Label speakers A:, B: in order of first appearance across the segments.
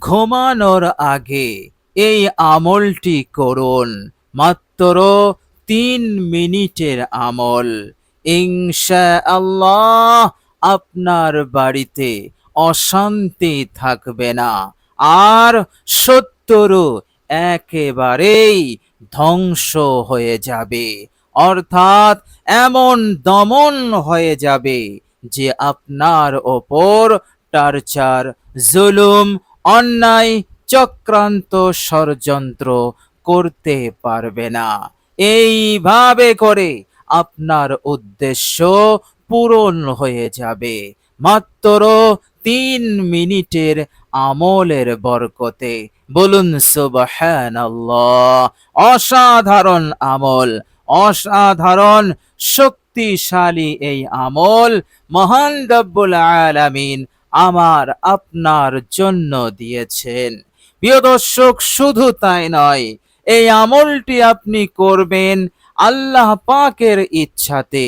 A: ঘুমানোর আগে এই আমলটি করুন। মাত্র 3 মিনিটের আমল। ইনশাআল্লাহ আপনার বাড়িতে অশান্তি থাকবে না, আর শত্রু একেবারেই ধ্বংস হয়ে যাবে। অর্থাৎ এমন দমন হয়ে যাবে যে আপনার ওপর টর্চার, জুলুম, অন্যায়, চক্রান্ত, ষড়যন্ত্র করতে পারবে না। এইভাবে করে আপনার উদ্দেশ্য পূরণ হয়ে যাবে মাত্র 3 মিনিটের আমলের বরকতে। বলুন সুবহানাল্লাহ। অসাধারণ আমল, অসাধারণ শক্তিশালী এই আমল মহান রব্বুল আলামিন আমার আপনার জন্য দিয়েছেন। প্রিয় দর্শক, শুধু তাই নয়, এই আমলটি আপনি করবেন আল্লাহ পাকের ইচ্ছাতে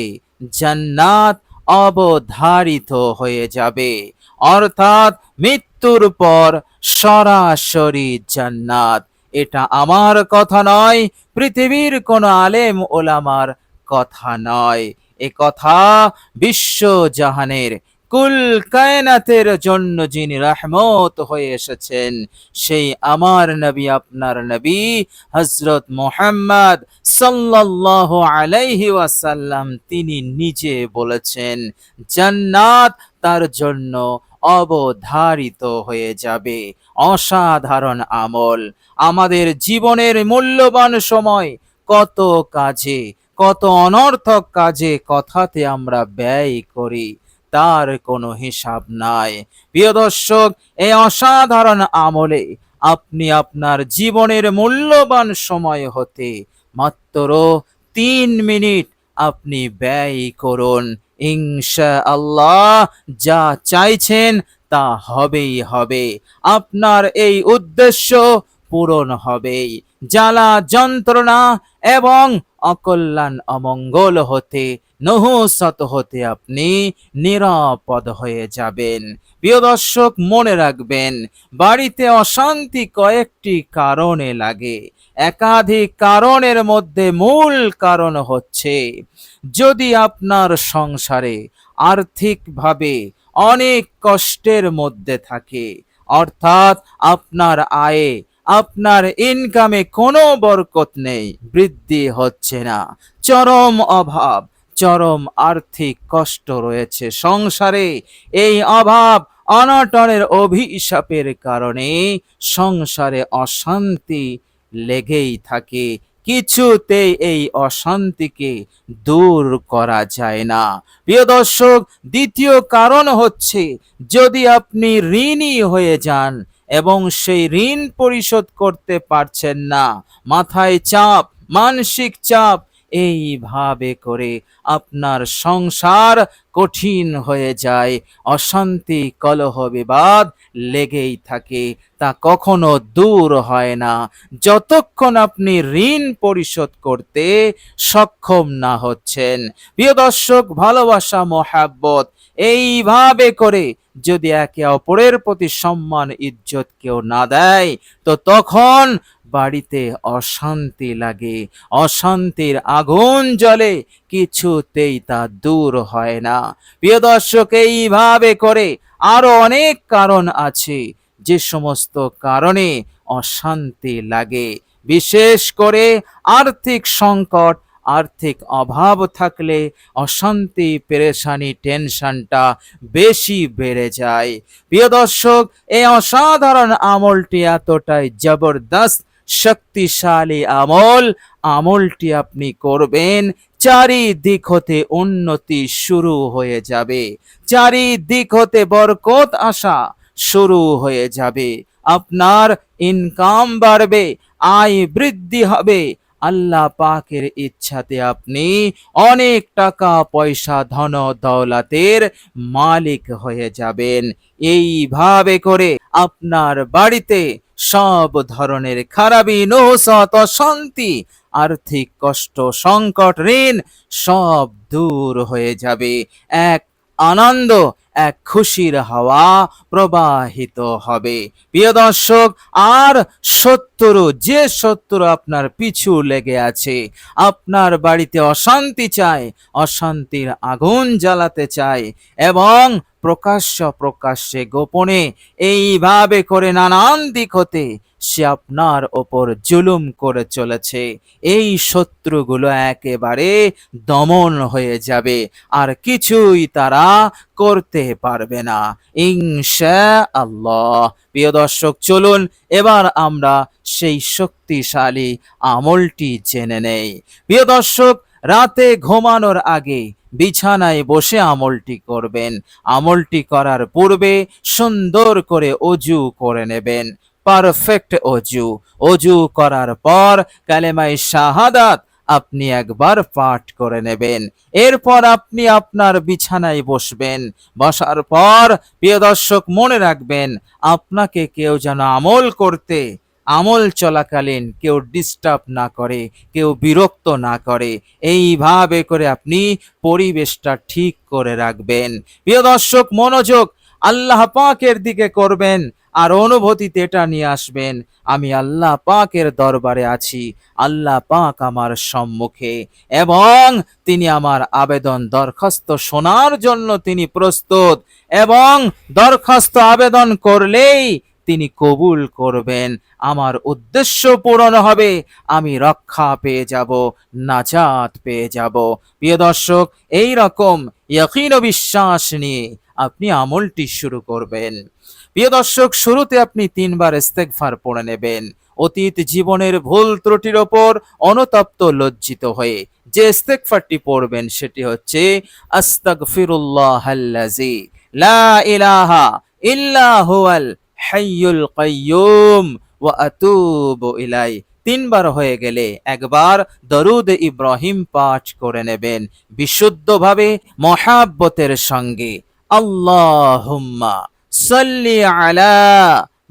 A: জান্নাত অবধারিত হয়ে যাবে। অর্থাৎ মৃত্যুর পর সরাসরি জান্নাত। এটা আমার কথা নয়, পৃথিবীর কোন আলেম ওলামার কথা নয়। এ কথা বিশ্ব জাহানের কুল কায়নাতের জন্য যিনি রহমত হয়ে এসেছেন, সেই আমার নবী, আপনার নবী হযরত মুহাম্মদ সাল্লাল্লাহু আলাইহি ওয়াসাল্লাম, তিনি নিজে বলেছেন জান্নাত তার জন্য অবধারিত হয়ে যাবে। অসাধারণ আমল। আমাদের জীবনের মূল্যবান সময় কত কাজে, কত অনর্থক কাজে, কথাতে আমরা ব্যয় করি, তার কোনো হিসাব নাই। প্রিয় দর্শক, এই অসাধারণ আমলে আপনি আপনার জীবনের মূল্যবান সময় হতে মাত্র 3 মিনিট আপনি ব্যয় করুন। ইনশাআল্লাহ যা চাইছেন তা হবেই হবে। আপনার এই উদ্দেশ্য পূরণ হবেই। জ্বালা যন্ত্রণা এবং অকল্যাণ অমঙ্গল হতে, নহুসত হতে আপনি নিরাপদ হয়ে যাবেন। প্রিয় দর্শক, মনে রাখবেন, বাড়িতে অশান্তি কয়েকটি কারণে লাগে। একাধিক কারণের মধ্যে মূল কারণ হচ্ছে, যদি আপনার সংসারে আর্থিকভাবে অনেক কষ্টের মধ্যে থাকে, অর্থাৎ আপনার আয়ে, আপনার ইনকামে কোনো বরকত নেই, বৃদ্ধি হচ্ছে না, চরম অভাব, চরম আর্থিক কষ্ট রয়েছে সংসারে, এই অভাব অনটনের অভিশাপের কারণে সংসারে অশান্তি লেগেই থাকে, কিছুতেই এই অশান্তিকে দূর করা যায় না। প্রিয় দর্শক, দ্বিতীয় কারণ হচ্ছে, যদি আপনি ঋণী হয়ে যান এবং সেই ঋণ পরিশোধ করতে পারছেন না, মাথায় চাপ, মানসিক চাপ, এইভাবে করে আপনার সংসার কঠিন হয়ে যায়, অশান্তি, কলহ, বিবাদ লেগেই থাকে, তা কখনো দূর হয় না যতক্ষণ আপনি ঋণ পরিশোধ করতে সক্ষম না হচ্ছেন। প্রিয় দর্শক, ভালোবাসা, মহাব্বত এইভাবে করে যদি একে অপরের প্রতি সম্মান, ইজ্জত কেউ না দেয়, তো তখন বাড়িতে অশান্তি লাগে, অশান্তির আগুন জ্বলে, কিছুতেই তা দূর হয় না। প্রিয় দর্শক, এইভাবে করে আরো অনেক কারণ আছে, যে সমস্ত কারণে অশান্তি লাগে। বিশেষ করে আর্থিক সংকট, আর্থিক অভাব থাকলে অশান্তি, পেরেশানি, টেনশনটা বেশি বেড়ে যায়। প্রিয় দর্শক, এই অসাধারণ আমলটি এতটাই জবরদস্ত, শক্তিশালী আমল। আমলটি আপনি করবেন, চারিদিক হতে উন্নতি শুরু হয়ে যাবে, চারিদিক হতে বরকত আসা শুরু হয়ে যাবে, আপনার ইনকাম বাড়বে, আয় বৃদ্ধি হবে, আল্লাহ পাকের ইচ্ছাতে আপনি অনেক টাকা পয়সা, ধন দৌলতের মালিক হয়ে যাবেন। এইভাবে করে আপনার বাড়িতে সব ধরনের খারাপি, নহুসত, অশান্তি, আর্থিক কষ্ট, সংকট, ঋণ সব দূর হয়ে যাবে। এক আনন্দ, এক খুশির হাওয়া প্রবাহিত হবে। প্রিয় দর্শক, আর শত্রু, যে শত্রু আপনার পিছু লেগে আছে, আপনার বাড়িতে অশান্তি চায়, অশান্তির আগুন জ্বালাতে চায় এবং প্রকাশ্যে গোপনে এইভাবে করে নানান দিক হতে সে আপনার ওপর জুলুম করে চলেছে, এই শত্রুগুলো একেবারে দমন হয়ে যাবে, আর কিছুই তারা করতে পারবে না ইনশাআল্লাহ। প্রিয় দর্শক, চলুন এবার আমরা সেই শক্তিশালী আমলটি জেনে নেই। প্রিয় দর্শক, রাতে ঘুমানোর আগে বিছানায় বসে আমলটি করবেন। আমলটি করার পূর্বে সুন্দর করে অজু করে নেবেন, পারফেক্ট অজু। অজু করার পর কালেমায়ে শাহাদাত আপনি একবার পাঠ করে নেবেন। এরপর আপনি আপনার বিছানায় বসবেন। বসার পর প্রিয় দর্শক, মনে রাখবেন, আপনাকে কেউ যেন আমল চলাকালীন কেউ ডিস্টার্ব না করে, কেউ বিরক্ত না করে, এইভাবে করে আপনি পরিবেশটা ঠিক করে রাখবেন। প্রিয় দর্শক, মনোযোগ আল্লাহ পাকের দিকে করবেন, আর অনুভূতিতে এটা নিয়ে আসবেন, আমি আল্লাহ পাকের দরবারে আছি, আল্লাহ পাক আমার সম্মুখে, এবং তিনি আমার আবেদন দরখাস্ত শোনার জন্য তিনি প্রস্তুত, এবং দরখাস্ত আবেদন করলেই তিনি কবুল করবেন, আমার উদ্দেশ্য পূরণ হবে, আমি রক্ষা পেয়ে যাব, নাজাত পেয়ে যাব। প্রিয় দর্শক, এই রকম ইয়াকিন ও বিশ্বাস নিয়ে আপনি আমলটি শুরু করবেন। প্রিয় দর্শক, শুরুতে আপনি 3 বার ইস্তেগফার পড়ে নেবেন। অতীত জীবনের ভুল ত্রুটির ওপর অনুতপ্ত লজ্জিত হয়ে যে ইস্তেগফারটি পড়বেন সেটি হচ্ছে আস্তাগফিরুল্লাহাল্লাযী লা ইলাহা ইল্লা হুয়াল হাইয়ুল কাইয়্যুম ওয়া আতুবু ইলাইহি। 3 বার হয়ে গেলে একবার দরুদ ইব্রাহিম পাঠ করে নেবেন বিশুদ্ধভাবে, মহাব্বতের সঙ্গে। আল্লাহুম্মা সাল্লি আলা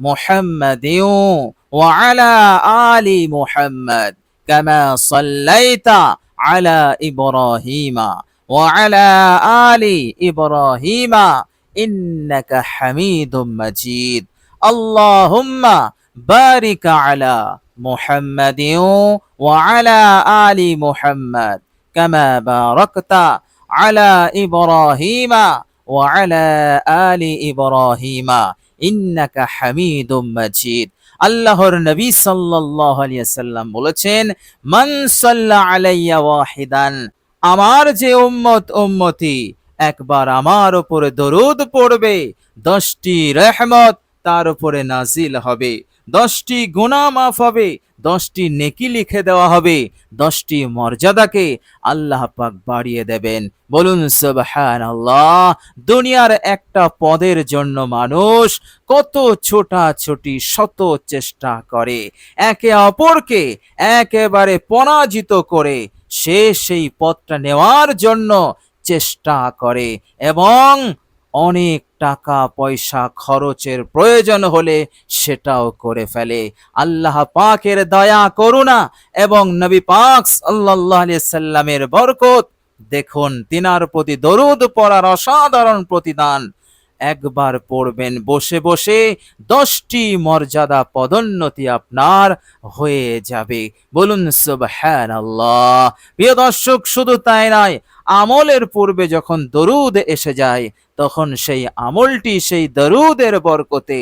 A: মুহাম্মাদিন ওয়া আলা আলি মুহাম্মাদ কামা সাল্লাইতা আলা ইব্রাহিমা ওয়া আলা আলি ইব্রাহিমা ইন্নাকা হামিদুম মাজিদ। আল্লাহুম্মা বারিক আলা মুহাম্মাদিন ওয়া আলা আলি মুহাম্মাদ কামা বারাকতা আলা ইব্রাহিমা ওয়া আলা আলি ইব্রাহিমা ইন্নাকা হামিদুম মাজিদ। আল্লাহর নবী সাল্লাল্লাহু আলাইহি ওয়াসাল্লাম বলেছেন, মান সাল্লা আলাইয়া ওয়াহিদান, আমার যে উম্মতি একবার আমার উপরে দরুদ পড়বে, 10টি রহমত তার উপরে নাজিল হবে, 10টি গুনাহ মাফ হবে, 10টি নেকি লিখে দেওয়া হবে, 10টি মর্যাদাকে আল্লাহ পাক বাড়িয়ে দেবেন। বলুন সুবহানাল্লাহ। দুনিয়ার একটা পদের জন্য মানুষ কত ছোটাছুটি, শত চেষ্টা করে, একে অপরকে একেবারে পরাজিত করে সে সেই পদটা নেওয়ার জন্য চেষ্টা করে, এবং অনেক টাকা পয়সা খরচের প্রয়োজন হলে সেটাও করে ফেলে। আল্লাহ পাকের দয়া, করুণা এবং নবী পাক সাল্লাল্লাহু আলাইহি সাল্লামের বরকত দেখুন, তিনার প্রতি দরুদ পড়ার অসাধারণ প্রতিদান। একবার পড়বেন বসে বসে, 10টি মর্যাদা পদোন্নতি আপনার হয়ে যাবে। বলুন সুবহানাল্লাহ। প্রিয় দর্শক, শুধু তাই নয়, আমলের পূর্বে যখন দরুদ এসে যায় তখন সেই আমলটি সেই দরুদের বরকতে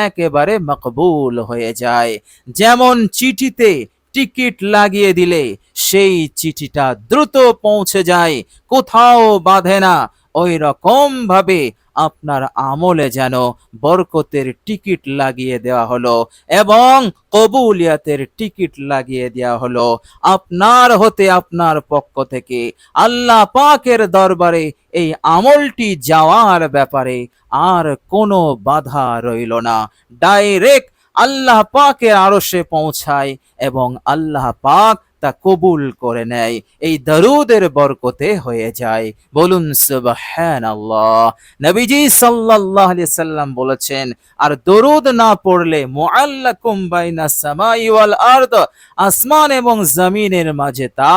A: একেবারে মকবুল হয়ে যায়। যেমন চিঠিতে টিকিট লাগিয়ে দিলে সেই চিঠিটা দ্রুত পৌঁছে যায়, কোথাও বাঁধে না, ওই রকম ভাবে আপনার আমলে যেন বরকতের টিকিট লাগিয়ে দেওয়া হলো এবং কবুলিয়াতের টিকিট লাগিয়ে দেওয়া হলো। আপনার হতে, আপনার পক্ষ থেকে আল্লাহ পাকের দরবারে এই আমলটি যাওয়ার ব্যাপারে আর কোনো বাধা রইল না, ডাইরেক্ট আল্লাহ পাকের আরশে পৌঁছায় এবং আল্লাহ পাক তা কবুল করে নেয়, এই দরুদের বরকতে হয়ে যায়। বলুন সুবহানাল্লাহ। নবীজি সাল্লাল্লাহু আলাইহি সাল্লাম বলেছেন, আর দরুদ না পড়লে মুআল্লাকুম বাইনাস সামাই ওয়াল আরদ, আসমান এবং জমিনের মাঝে তা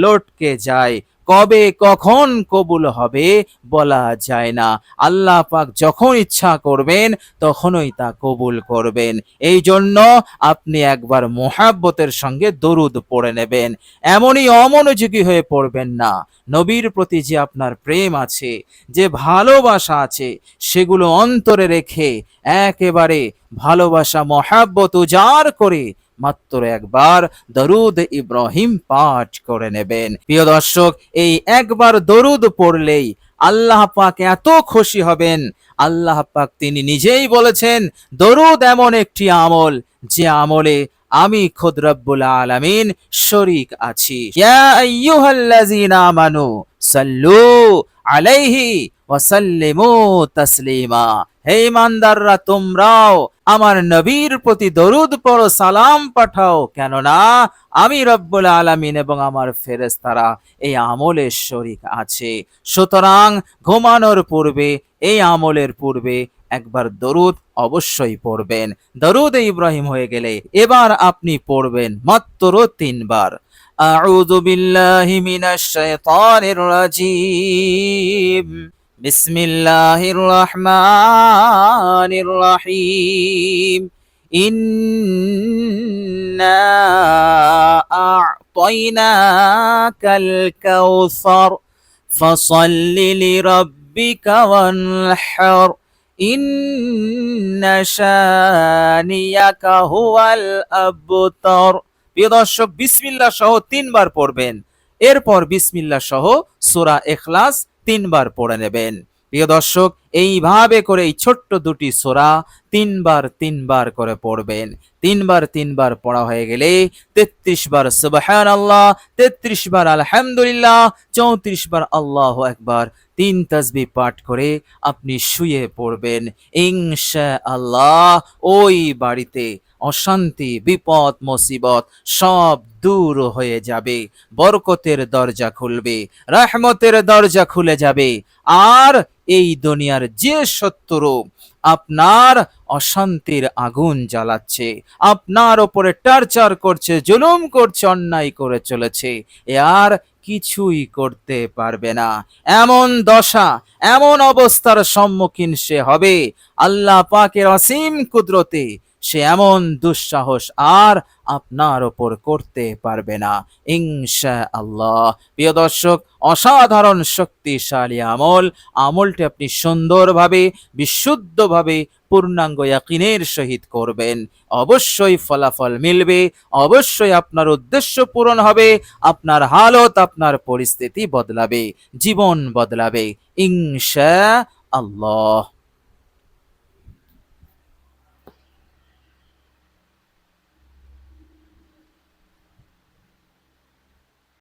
A: লটকে যায়, কবে কখন কবুল হবে বলা যায় না। আল্লাহ পাক যখন ইচ্ছা করবেন তখনই তা কবুল করবেন। এই জন্য আপনি একবার মোহাব্বতের সঙ্গে দরুদ পড়ে নেবেন। এমনই অমনোযোগী হয়ে পড়বেন না। নবীর প্রতি যে আপনার প্রেম আছে, যে ভালোবাসা আছে, সেগুলো অন্তরে রেখে একেবারে ভালোবাসা মহাব্বত উজাড় করে মাত্র একবার দরুদ ইব্রাহিম পাঠ করে নেবেন। প্রিয় দর্শক, এই একবার দরুদ পড়লেই আল্লাহ পাক এত খুশি হবেন। আল্লাহ পাক তিনি নিজেই বলেছেন, দরুদ এমন একটি আমল যে আমলে আমি খোদ রব্বুল আলামিন শরীক আছি। ইয়া আইয়ুহাল্লাযীনা আমানু সাল্লু আলাইহি ওয়া সাল্লিমু তাসলিমা। হে ঈমানদাররা, তোমরাও আমার নবীর প্রতি দরুদ পড়ো, সালাম পাঠাও, কেননা আমি রব্বুল আলামিন এবং আমার ফেরেশতারা এই আমলের শরীক আছে। সুতরাং ঘুমানোর পূর্বে, এই আমলের পূর্বে একবার দরুদ অবশ্যই পড়বেন। দরুদ ইব্রাহিম হয়ে গেলে এবার আপনি পড়বেন মাত্র 3 বার। আউযু বিল্লাহি মিনাশ শাইতানির রাজীম। বিসমিল্লাহির রহমানির রহিম। ইন্না আ'তাইনাকাল কাউসার ফাসাল্লি লিরাব্বিকা ওয়ানহার ইন্না শানিয়াকা হুয়াল আবতার। প্রিয় দর্শক, বিসমিল্লাহ সহ 3 বার পড়বেন। এরপর বিসমিল্লাহ সহ সূরা ইখলাস 3 বার পড়ে নেবেন। প্রিয় দর্শক, এইভাবে করে এই ছোট্ট দুটি সূরা 3 বার করে পড়বেন। 3 বার পড়া হয়ে গেলে 33 বার সুবহানাল্লাহ, 33 বার আলহামদুলিল্লাহ, 34 বার আল্লাহু আকবার, 3 তাসবিহ পাঠ করে আপনি শুয়ে পড়বেন। ইনশাআল্লাহ ওই বাড়িতে অশান্তি, বিপদ, মুসিবত সব দূর হয়ে যাবে। বরকতের দরজা খুলবে, রহমতের দরজা খুলে যাবে। আর এই দুনিয়ার যে শত্রু আপনার অশান্তির আগুন জ্বালাচ্ছে, আপনার উপরে টর্চার করছে, জুলুম করছে, অন্যায় করে চলেছে, এ আর কিছুই করতে পারবে না। এমন দশা, এমন অবস্থার সম্মুখীন সে হবে, আল্লাহ পাকের অসীম কুদরতে সে এমন দুঃসাহস আর আপনার ওপর করতে পারবে না ইনশাআল্লাহ। প্রিয় দর্শক, অসাধারণ শক্তিশালী আমল। আমলটি আপনি সুন্দরভাবে, বিশুদ্ধভাবে, পূর্ণাঙ্গ ইয়াকিনের সহিত করবেন। অবশ্যই ফলাফল মিলবে, অবশ্যই আপনার উদ্দেশ্য পূরণ হবে, আপনার হালত, আপনার পরিস্থিতি বদলাবে, জীবন বদলাবে ইনশাআল্লাহ।